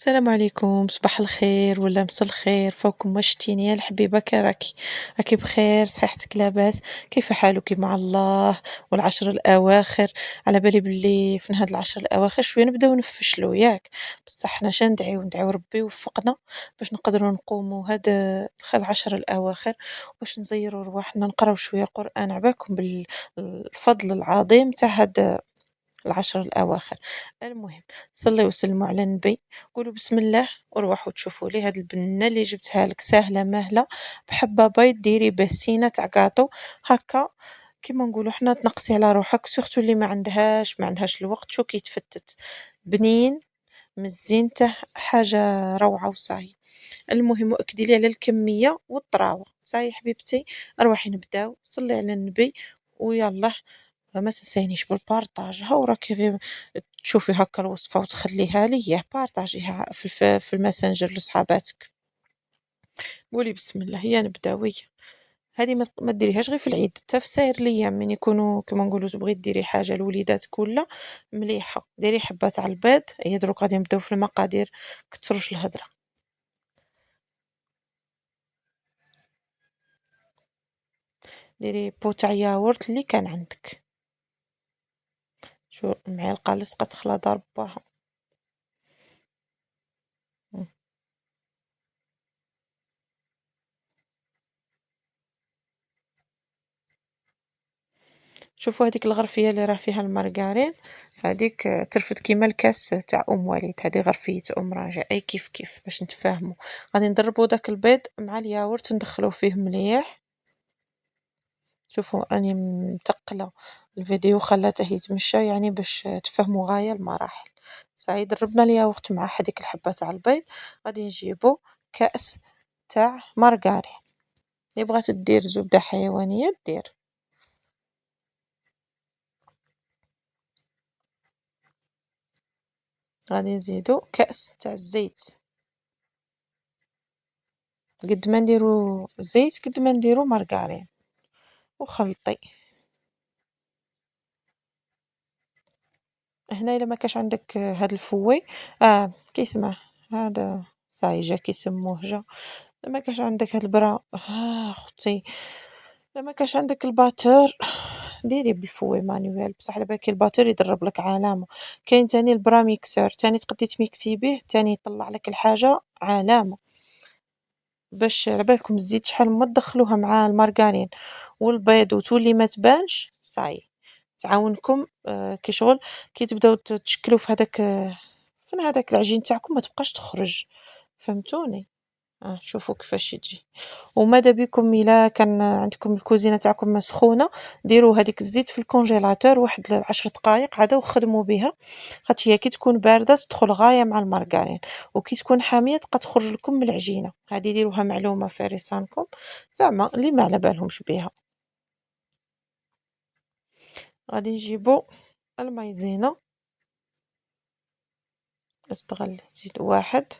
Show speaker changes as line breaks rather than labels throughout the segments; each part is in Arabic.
السلام عليكم، صباح الخير ولا مسا الخير فوقكم واش يا الحبيبة راكي بخير؟ صحيحتك لاباس؟ كيف حالك مع الله والعشر الأواخر؟ على بالي باللي في هاد العشر الأواخر شوية نبداو نفشلو ياك، بصح حنا ندعيو ربي يوفقنا باش نقدروا نقوموا هاد العشر الأواخر باش نزيروا رواحنا نقراو شوية قرآن عباكم بالفضل العظيم تاع هاد العشر الأواخر. المهم صلي وسلموا على النبي، قولوا بسم الله وروحوا تشوفوا لي هاد البنة اللي جبتها لك سهلة مهلة بحبة بيض ديري بسينة تاع كاطو هكا كيما نقولوا حنا تنقصي على روحك سورتو اللي ما عندهاش الوقت شو كيتفتت بنين مزينته حاجة روعة وصاي. المهم وأكدي لي على الكمية والطراوة صاي حبيبتي، أرواحي نبداو صلي على النبي ويلا ما تنسينيش بالبارطاج ها وراكي غير تشوفي هكا الوصفة وتخليها ليا بارطاجيها في الماسنجر لصحاباتك. قولي بسم الله يا نبداوي. هذه ما ديريهاش غير في العيد حتى في ساير الايام من يكونوا كما نقولوا تبغي ديري حاجه لوليداتك ولا مليحه ديري حبه تاع البيض. هي دروك غادي نبداو في المقادير كثروش الهضره. ديري بو تاع ياغورت اللي كان عندك، شو معلقه لصقه تخلى ضربها. شوفوا هذيك الغرفية اللي راه فيها المارغرين هذيك ترفد كيما الكاس تاع ام وليد، هذه غرفية ام راجع اي كيف باش نتفاهموا. غادي نضربوا داك البيض مع الياغورت ندخلوه فيه مليح. شوفوا راني متقله الفيديو خلاته يتمشى يعني باش تفهموا غاية المراحل. صاي ضربنا الياغورت مع هذيك الحبة تاع البيض، غادي نجيبو كأس تاع مارغرين. اللي بغات دير زبدة حيوانية دير. غادي نزيدو كأس تاع الزيت، قد ما نديرو زيت قد ما نديرو مارغرين وخلطي. هنا الا ما كاش عندك هاد الفوي كيسمه هذا صاي جا كيسموه جا. ما كاش عندك هاد البرا اختي، ما كاش عندك الباتور ديري بالفوي مانيوال بصح على بالك الباتور يضرب لك علامه. كاين تاني البرا ميكسور تاني تقدري تميكسي به تاني يطلع لك الحاجه علامه. باش على بالكم الزيت شحال ما تدخلوها مع المارغرين والبيض وتولي ما تبانش صاي تعاونكم كي شغل كي تبداو تشكلوا في هذاك فين هذاك العجين تاعكم ما تبقاش تخرج. فهمتوني؟ شوفوا كيفاش يجي. وماذا بكم الا كان عندكم الكوزينه تاعكم مسخونه ديروا هذيك الزيت في الكونجيلاتور واحد 10 دقائق عاد وخدموا بها، خاطر هي كي تكون بارده تدخل غايه مع المارغرين وكي تكون حاميه تبقى تخرج لكم من العجينه. هذه ديروها معلومه في رسانكم زعما اللي ما على بالهمش بها. غادي نجيبو المايزينا استغل زيد واحد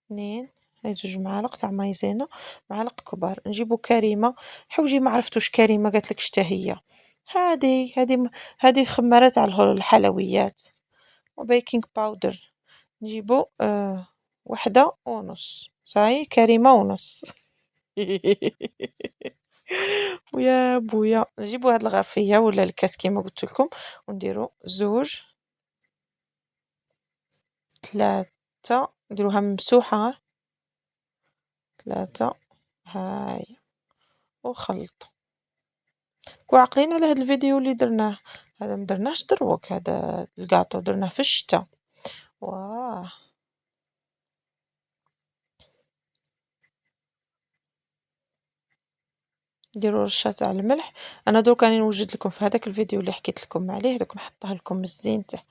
اثنين هاي 2 معالق تاع مايزينا معالق كبار. نجيبو كريمة حوجي ما عرفتوش كريمة قالتلك شتا هي هادي خمارة تاع الحلويات. وبيكنج باودر نجيبو 1.5 صاي كريمة ونص ويا بويا نجيبو هاد الغرفية ولا الكاس كيما قلت لكم ونديرو 3 نديروها ممسوحة 3 هاي وخلط. وعاقلين على هاد الفيديو اللي درناه هذا ما درناهش دروك هذا الكاطو درناه في الشتاء. واه نديرو رشة تاع الملح. انا دوك راني نوجد لكم في هذاك الفيديو اللي حكيت لكم عليه دوك نحطها لكم مزينته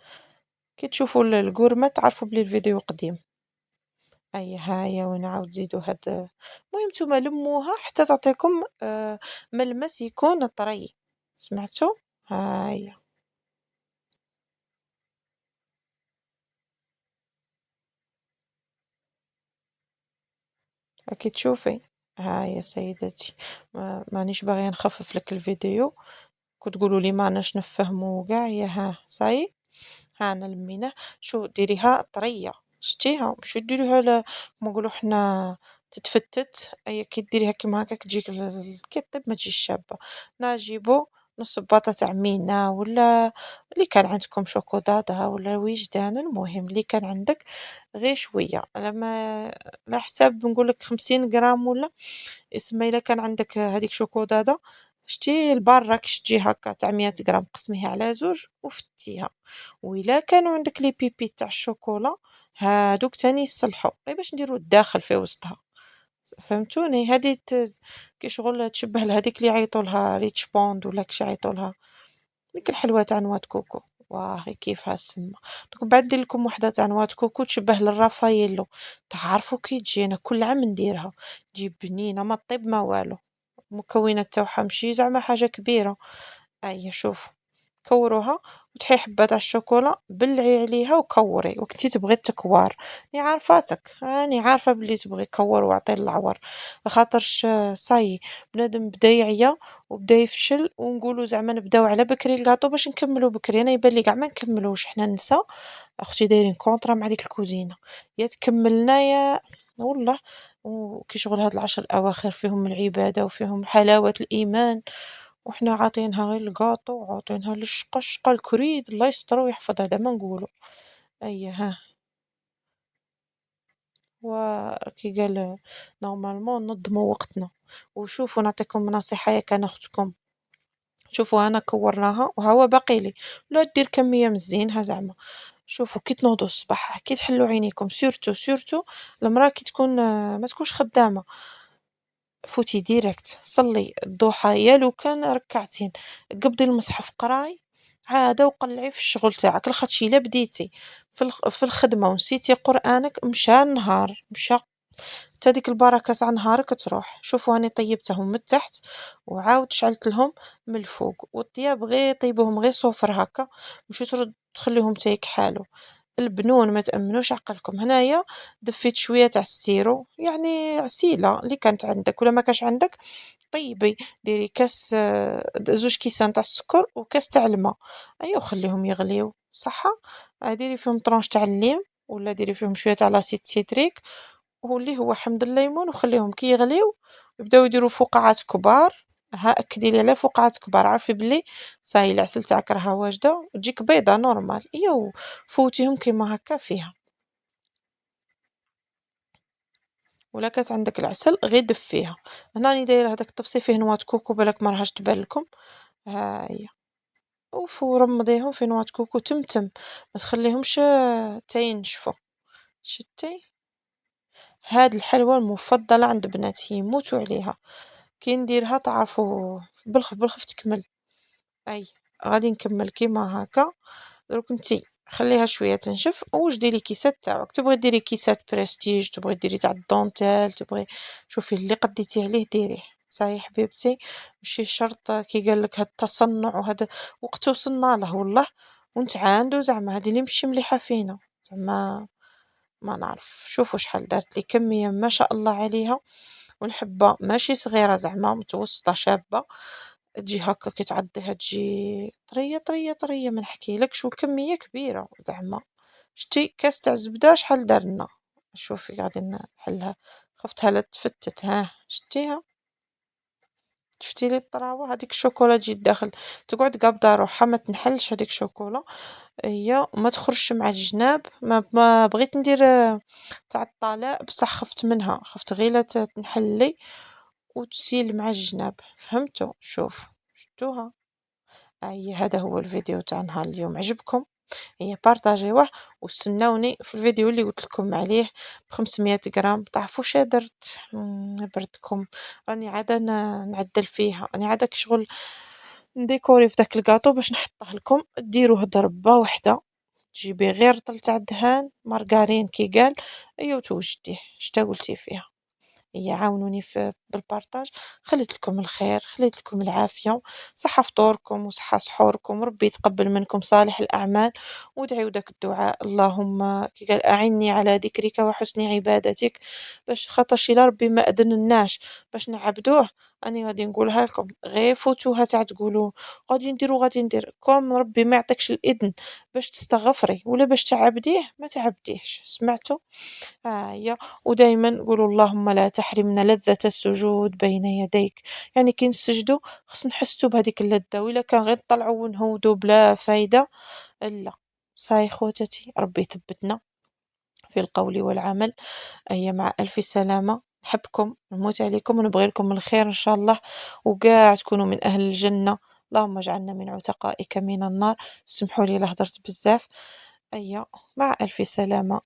كي تشوفوا القورمه تعرفوا بلي الفيديو قديم. اي هاي ونعاود زيدوا هاد المهم نتوما لموها حتى تعطيكم ملمس يكون طري. سمعتوا؟ هاي راكي تشوفي. ها يا سيدتي مانيش باغيه نخفف لك الفيديو كنت تقولوا لي ما نفهموا كاع يا ها صاي. ها انا لميناه شو ديريها طريه شتيها باش ديريها كيما نقولوا حنا تتفتت، أيا كي ديريها كيما هاكاك تجيك كي طيب ما تجيش شابة. نجيبو نص باطة تاع مينا ولا اللي كان عندكم شوكولاتة ولا وجدان، المهم اللي كان عندك غير شوية على ما على حساب نقول لك 50 غرام ولا يسمى إلا كان عندك هذيك شوكولاتة شتي البارة كي تجي هكا تاع 100 غرام قسميها على زوج وفتيها، وإلا كانوا عندك لي بيبي تاع الشوكولا هادوك تاني يصلحوا غير باش نديرو الداخل في وسطها، فهمتوني؟ هادي كي شغل تشبه لهاديك اللي يعيطوا لها ريتش بوند ولا كيش يعيطوا لها، ديك الحلوى تاع نواد كوكو، واه كيفها السما. دوك من بعد ندير لكم وحده تاع نواد كوكو تشبه للرافاييلو، تعرفوا كي تجي أنا كل عام نديرها، تجي بنينة ما طيب ما والو، المكونات تاوها ماشي زعما حاجة كبيرة. أيا شوفوا كوروها وتحي حبة تاع الشوكولا بلعي عليها وكوري وكنتي تبغي التكوار، راني عارفاتك راني عارفة بلي تبغي كور وعطي العور، خاطرش صاي بنادم بدا يعيا وبدا يفشل ونقولوا زعما نبداو على بكري الكاطو باش نكملوا بكري، انا يبان لي كاع ما نكملوش حنا النساء اختي دايرين كونطرا مع ديك الكوزينه، يا تكملنا يا والله. وكي شغل هاد العشر الاواخر فيهم العباده وفيهم حلاوه الايمان، وإحنا عاطينها غير الجاطو وعاطينها للشقة الكريد الله يستر ويحفظها ديما نقولو. أيا ها وكي قال نورمالمون ننظمو وقتنا، وشوفوا نعطيكم نصيحة يا كان أختكم، شوفوا أنا كورناها وهوا باقي لي لا دير كمية مزيانها زعما. شوفوا كي تنوضوا الصباح كي تحلوا عينيكم سورتو المرا كي تكون ما تكونش خدامة فوتي ديريكت صلي الضحى يا لو كان ركعتين، قبضي المصحف قراي عادة وقلعي في الشغل تاعك، لاخاطش إلا بديتي في الخدمة ونسيتي قرآنك مشى النهار مشى حتى ديك البركة تاع نهارك تروح. شوفوا راني طيبتهم من التحت وعاود شعلت لهم من الفوق، والطياب غير طيبوهم غير صفر هكا مش ترد تخليهم تا يكحالوا. البنون ما تأمنوش عقلكم، هنايا دفيت شوية تاع ستيرو يعني عسيلة اللي كانت عندك ولا ما كانش عندك طيبي ديري كاس زوج كيسان تاع السكر وكاس تاع الماء، ايوا خليهم يغليو صحة، ديري فيهم طرونش تاع الليم ولا ديري فيهم شوية تاع لاسيد سيتريك واللي هو حمض الليمون وخليهم كي يغليو يبداو يديروا فقاعات كبار. ها اكدي لي على فقاعات كبار عارفي بلي صاي العسل تاعك راها واجده وتجيك بيضه نورمال ايوا فوتيهم كيما هكا فيها، ولا كانت عندك العسل غير دفيها. هنا راني دايره هذاك الطبسي فيه نواه كوكو بالك ما راهاش تبان لكم، ها هي ورمضيهم في نواه كوكو تمتم ما تخليهمش تا ينشفوا. شتي هاد الحلوى المفضله عند بناتي يموتوا عليها، كي نديرها تعرفوا بالخف تكمل. أي غادي نكمل كيما هاكا، دروك نتي خليها شوية تنشف وجدي لي كيسات تاعك، تبغي ديري كيسات بريستيج تبغي ديري تاع الدونتيل تبغي شوفي اللي قديتي عليه ديريه. صاي حبيبتي ماشي شرط كي قالك هاد التصنع وهذا وقت وصلنا له والله ونتعاندو زعما هادي اللي مشي مليحة فينا زعما ما نعرف. شوفوا شحال دارت لي كمية ما شاء الله عليها، والحبة ماشي صغيرة زعما متوسطة شابة، تجي هكا كي تعضيها تجي طرية ما نحكيلكش وكمية كبيرة زعما. شتي كاس تاع الزبدة شحال دارلنا، شوفي قاعدين نحلها خفتها لا تفتت ها شتيها شفتي لي الطراوة هذيك الشوكولا تجي الداخل تقعد قابضة روحها ما تنحلش هذيك الشوكولا هي وما تخرجش مع الجناب. ما بغيت ندير تاع الطلاء بصح خفت منها خفت غير لا تنحل لي وتسيل مع الجناب فهمتوا. شوف شفتوها أي هذا هو الفيديو تاع نهار اليوم عجبكم هي بارطاجيوه واستناوني في الفيديو اللي قلت لكم عليه ب500 غرام تعرفوا واش درت نبردكم راني عاده نعدل فيها راني عاده كشغل نديكوري في داك الكاطو باش نحطه لكم ديروه ضربه واحده تجيبي غير رطل تاع الدهان مارغرين كي قال ايوا توجديه شتا قلتي فيها هي عاونوني في بالبارطاج، خليت لكم الخير، خليت لكم العافية، صحة فطوركم وصحة سحوركم، وربي يتقبل منكم صالح الأعمال، وادعيوا داك الدعاء اللهم كي قال أعني على ذكرك وحسن عبادتك، باش خاطرش إلا ربي ما أذنناش باش نعبدوه. راني غادي نقولها لكم غير فوتوها تاع تقولوا غادي ندير وغادي ندير، كون ربي ما يعطيكش الإذن باش تستغفري ولا باش تعبديه ما تعبديهش، سمعتوا؟ ها هي. ودايما قولوا اللهم لا تحرمنا لذة السجود بين يديك، يعني كي نسجدوا خص نحسوا بهذيك اللذة، وإلا كان غير نطلعوا ونهودوا بلا فايدة لا. صاي خواتاتي ربي يثبتنا في القول والعمل. هي مع ألف سلامة، نحبكم نموت عليكم ونبغي لكم الخير إن شاء الله، وكاع تكونوا من أهل الجنة. اللهم اجعلنا من عتقائك من النار. سمحوا لي إلا هدرت بزاف. أيا مع ألف سلامة.